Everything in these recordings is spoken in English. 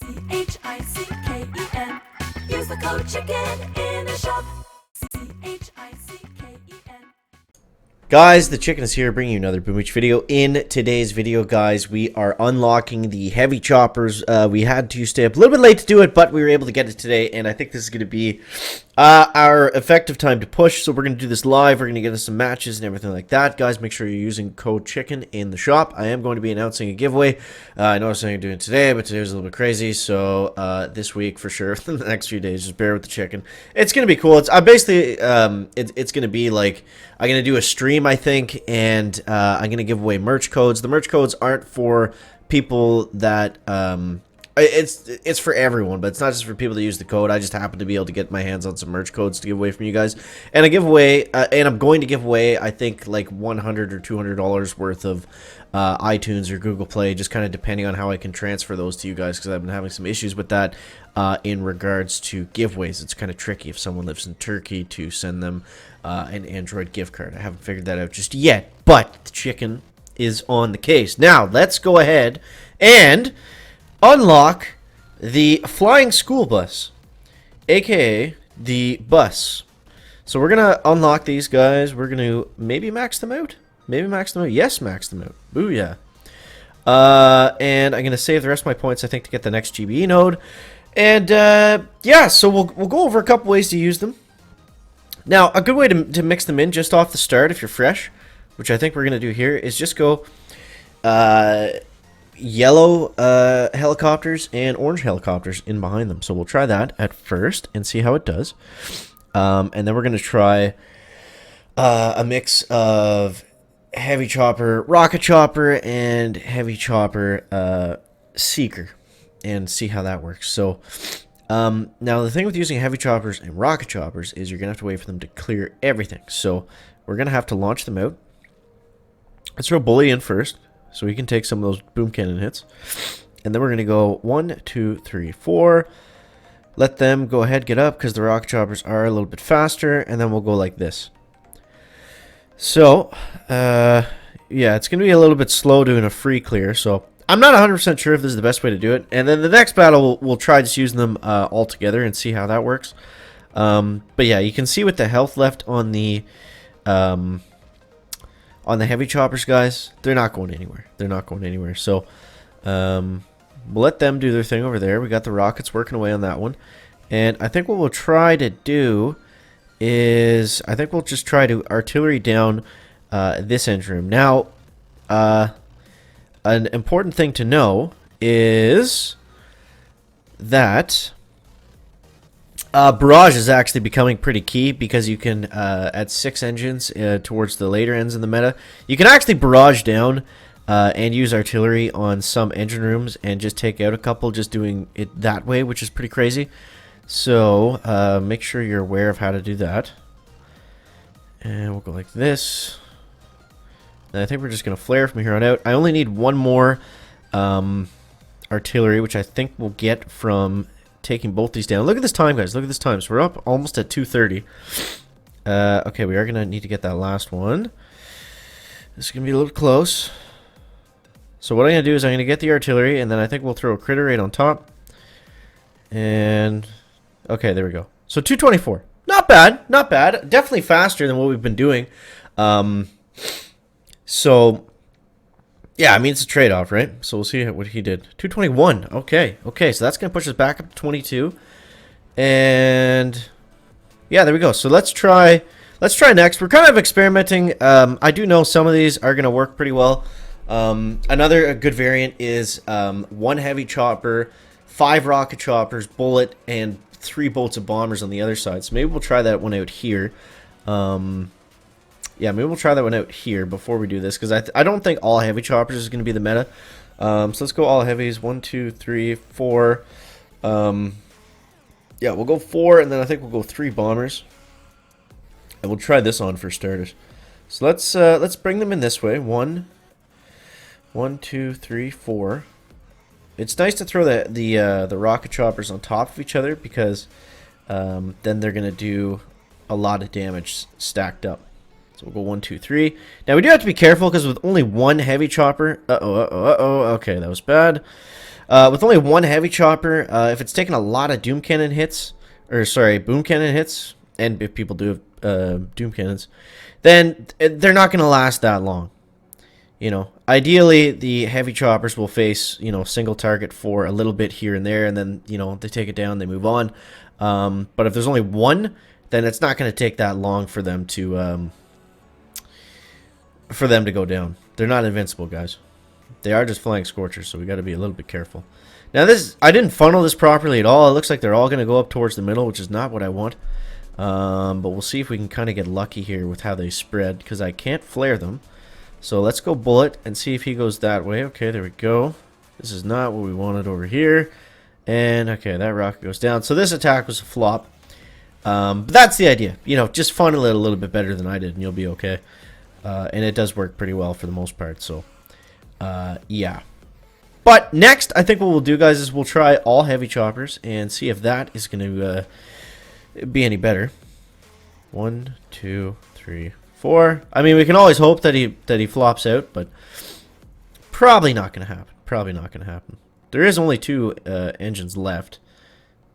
CHICKEN. Use the code CHICKEN in the shop. CHICKEN. Guys, the Chicken is here bringing you another Beach video. In today's video, guys, we are unlocking the heavy choppers. We had to stay up a little bit late to do it, but we were able to get it today, and I think this is going to be our effective time to push. So we're going to do this live. We're going to get us some matches and everything like that. Guys, make sure you're using code CHICKEN in the shop. I am going to be announcing a giveaway. I know I was saying I'm doing it today, but today was a little bit crazy. So this week, for sure, the next few days, just bear with the chicken. It's going to be cool. It's basically, it's going to be like, I'm going to do a stream, I think, and I'm going to give away merch codes. The merch codes aren't for people that, it's for everyone, but it's not just for people that use the code. I just happen to be able to get my hands on some merch codes to give away from you guys. And I give away, and I'm going to give away, I think, like $100 or $200 worth of iTunes or Google Play, just kind of depending on how I can transfer those to you guys, because I've been having some issues with that in regards to giveaways. It's kind of tricky if someone lives in Turkey to send them an Android gift card. I haven't figured that out just yet, but the chicken is on the case. Now, let's go ahead and unlock the flying school bus, aka the bus. So we're gonna unlock these guys. We're gonna maybe max them out. Maybe max them out. Yes, max them out. Booyah. And I'm gonna save the rest of my points, I think, to get the next GBE node. And yeah, so we'll go over a couple ways to use them. Now, a good way to mix them in just off the start, if you're fresh, which I think we're gonna do here, is just go yellow helicopters and orange helicopters in behind them. So we'll try that at first and see how it does. And then we're going to try a mix of heavy chopper, rocket chopper, and heavy chopper seeker and see how that works. So now the thing with using heavy choppers and rocket choppers is you're going to have to wait for them to clear everything. So we're going to have to launch them out. Let's throw Bully in first, so we can take some of those boom cannon hits. And then we're going to go 1, 2, 3, 4. Let them go ahead, get up, because the rocket choppers are a little bit faster. And then we'll go like this. So, yeah, it's going to be a little bit slow doing a free clear. So, I'm not 100% sure if this is the best way to do it. And then the next battle, we'll try just using them all together and see how that works. But yeah, you can see with the health left on the heavy choppers, guys, they're not going anywhere. They're not going anywhere. So, we'll let them do their thing over there. We got the rockets working away on that one. And I think what we'll try to do is, I think we'll just try to artillery down this engine room. Now, an important thing to know is that barrage is actually becoming pretty key, because you can, at 6 engines towards the later ends in the meta, you can actually barrage down and use artillery on some engine rooms and just take out a couple just doing it that way, which is pretty crazy. So make sure you're aware of how to do that. And we'll go like this. And I think we're just going to flare from here on out. I only need one more artillery, which I think we'll get from taking both these down. Look at this time, guys. Look at this time. So we're up almost at 2:30. Okay, we are going to need to get that last one. This is going to be a little close. So what I'm going to do is I'm going to get the artillery, and then I think we'll throw a critter rate on top. And, okay, there we go. So 224. Not bad. Not bad. Definitely faster than what we've been doing. So, yeah, I mean, it's a trade-off, right? So we'll see what he did. 221. Okay. Okay, so that's going to push us back up to 22. And, yeah, there we go. So let's try next. We're kind of experimenting. I do know some of these are going to work pretty well. Another good variant is 1 heavy chopper, 5 rocket choppers, bullet, and 3 bolts of bombers on the other side. So maybe we'll try that one out here. Yeah, maybe we'll try that one out here before we do this, because I don't think all heavy choppers is going to be the meta. So let's go all heavies. 1, 2, 3, 4. Yeah, we'll go 4, and then I think we'll go 3 bombers. And we'll try this on for starters. So let's bring them in this way. 1, 2, 3, 4. It's nice to throw the rocket choppers on top of each other, because then they're gonna do a lot of damage stacked up. So we'll go 1, 2, 3. Now we do have to be careful, because with only 1 heavy chopper, okay, that was bad. With only one heavy chopper, if it's taking a lot of doom cannon hits, or sorry, boom cannon hits, and if people do have doom cannons, then they're not going to last that long. You know, ideally, the heavy choppers will face, you know, single target for a little bit here and there, and then, you know, they take it down, they move on. But if there's only one, then it's not going to take that long for them to go down. They're not invincible, guys. They are just flying scorchers, so we got to be a little bit careful. Now, I didn't funnel this properly at all. It looks like they're all going to go up towards the middle, which is not what I want. But we'll see if we can kind of get lucky here with how they spread, because I can't flare them. So let's go bullet and see if he goes that way. Okay, there we go. This is not what we wanted over here. And, okay, that rocket goes down. So this attack was a flop. But that's the idea. You know, just funnel it a little bit better than I did, and you'll be okay. And it does work pretty well for the most part, so, yeah. But next, I think what we'll do, guys, is we'll try all heavy choppers and see if that is going to be any better. 1, 2, 3, 4. I mean, we can always hope that he flops out, but probably not going to happen. Probably not going to happen. There is only 2 engines left,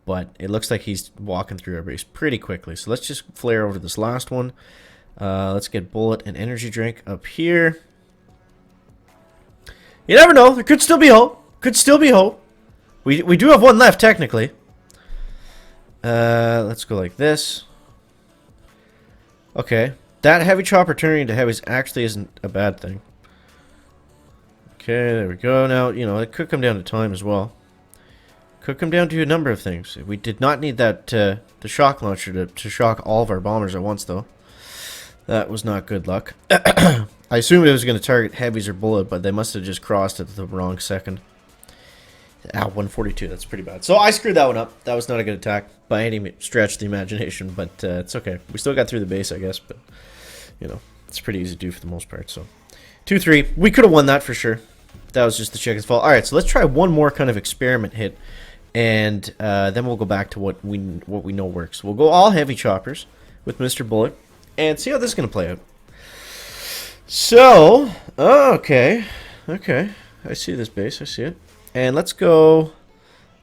but it looks like he's walking through our base pretty quickly. So let's just flare over this last one. Let's get bullet and energy drink up here. You never know. There could still be hope. Could still be hope. We do have one left, technically. Let's go like this. Okay. That heavy chopper turning into heavies actually isn't a bad thing. Okay, there we go. Now, you know, it could come down to time as well. Could come down to a number of things. We did not need that the shock launcher to shock all of our bombers at once, though. That was not good luck. I assumed it was going to target heavies or bullet, but they must have just crossed at the wrong second. Ah, 142. That's pretty bad. So I screwed that one up. That was not a good attack by any stretch of the imagination, but it's okay. We still got through the base, I guess, but, you know, it's pretty easy to do for the most part. So 2-3. We could have won that for sure. That was just the chicken's fault. All right, so let's try one more kind of experiment hit, and then we'll go back to what we know works. We'll go all heavy choppers with Mr. Bullet and see how this is going to play out. So, okay, I see this base. I see it. And let's go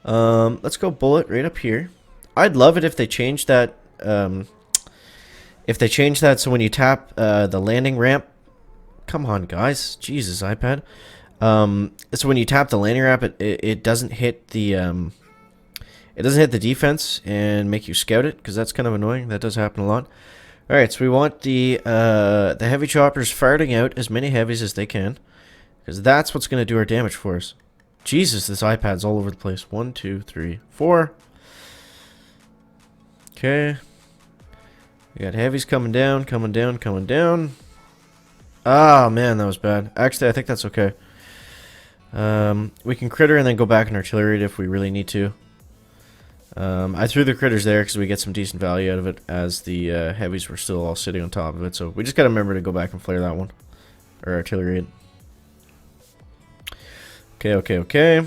bullet right up here. I'd love it if they change that. If they change that so when you tap the landing ramp, come on, guys, Jesus, iPad. So when you tap the landing ramp, it doesn't hit the defense and make you scout it, because that's kind of annoying. That does happen a lot. All right, so we want the heavy choppers farting out as many heavies as they can, because that's what's going to do our damage for us. Jesus, this iPad's all over the place. 1, 2, 3, 4. Okay. We got heavies coming down, coming down, coming down. Ah, man, that was bad. Actually, I think that's okay. We can critter and then go back and artillery it if we really need to. I threw the critters there because we get some decent value out of it, as the heavies were still all sitting on top of it. So we just got to remember to go back and flare that one. Or artillery it. Okay.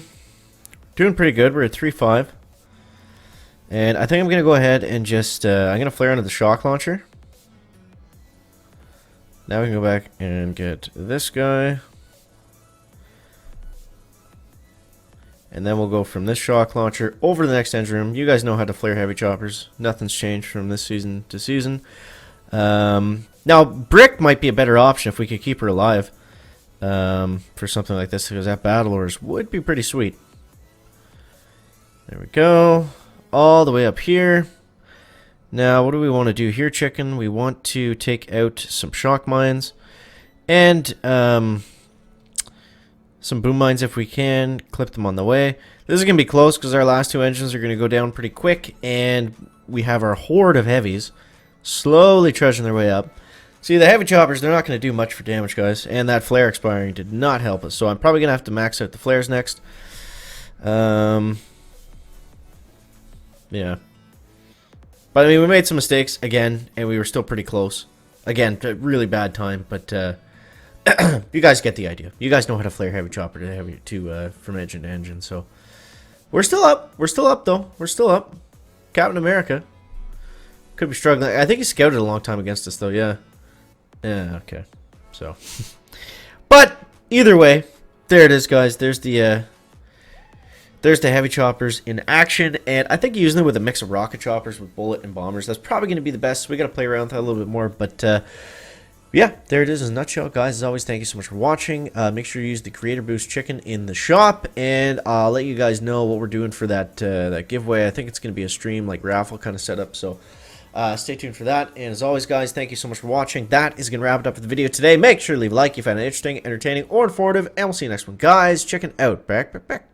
Doing pretty good. We're at 3-5. And I think I'm going to go ahead and just... I'm going to flare into the shock launcher. Now we can go back and get this guy. And then we'll go from this shock launcher over to the next engine room. You guys know how to flare heavy choppers. Nothing's changed from this season to season. Now, Brick might be a better option if we could keep her alive. For something like this, because that battle ores would be pretty sweet. There we go. All the way up here. Now, what do we want to do here, chicken? We want to take out some shock mines. And, some boom mines if we can. Clip them on the way. This is going to be close because our last 2 engines are going to go down pretty quick. And we have our horde of heavies slowly trudging their way up. See, the heavy choppers, they're not going to do much for damage, guys. And that flare expiring did not help us. So I'm probably going to have to max out the flares next. Yeah. But, I mean, we made some mistakes, again, and we were still pretty close. Again, really bad time, but you guys get the idea. You guys know how to flare heavy chopper from engine to engine, so... We're still up. We're still up, though. We're still up. Captain America. Could be struggling. I think he scouted a long time against us, though, yeah. Yeah, okay. So. But, either way, there it is, guys. There's the there's the heavy choppers in action, and I think using them with a mix of rocket choppers with bullet and bombers, that's probably going to be the best. We got to play around with that a little bit more, but yeah, there it is in a nutshell, guys. As always, thank you so much for watching. Make sure you use the Creator Boost chicken in the shop, and I'll let you guys know what we're doing for that that giveaway. I think it's going to be a stream, like raffle kind of setup, so stay tuned for that. And as always, guys, thank you so much for watching. That is going to wrap it up for the video today. Make sure to leave a like if you found it interesting, entertaining, or informative, and we'll see you next one, guys. Chicken out. Back.